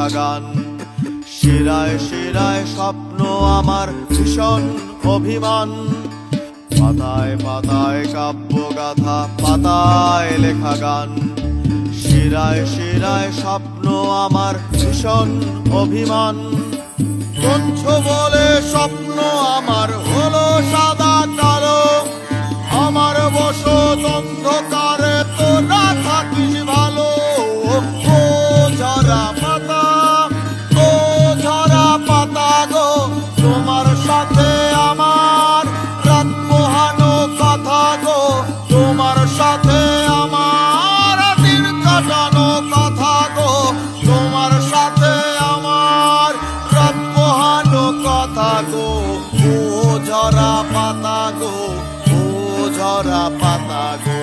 লেখা গান। শিরায় শিরায় স্বপ্ন আমার ভীষণ অভিমান, পাতায় পাতায় কাব্যগাথা, পাতায় লেখা গান। শিরায় শিরায় স্বপ্ন আমার ভীষণ অভিমান, তুচ্ছ বলে স্বপ্ন আমার হলো সাদা কালো। আমার বসত অন্ধকারে তোরা থাকিস ভালো। ও ঝরা পাতা, ও ঝরা পাতা গো, তোমার সাথে আমার রাত পোহানো কথা গো, তোমার সাথে আমার দিন কাটানো কথা গো, তোমার সাথে আমার রাত পোহানো কথা গো। ও ঝরা পাতা গো, ও ঝরা পাতা গো।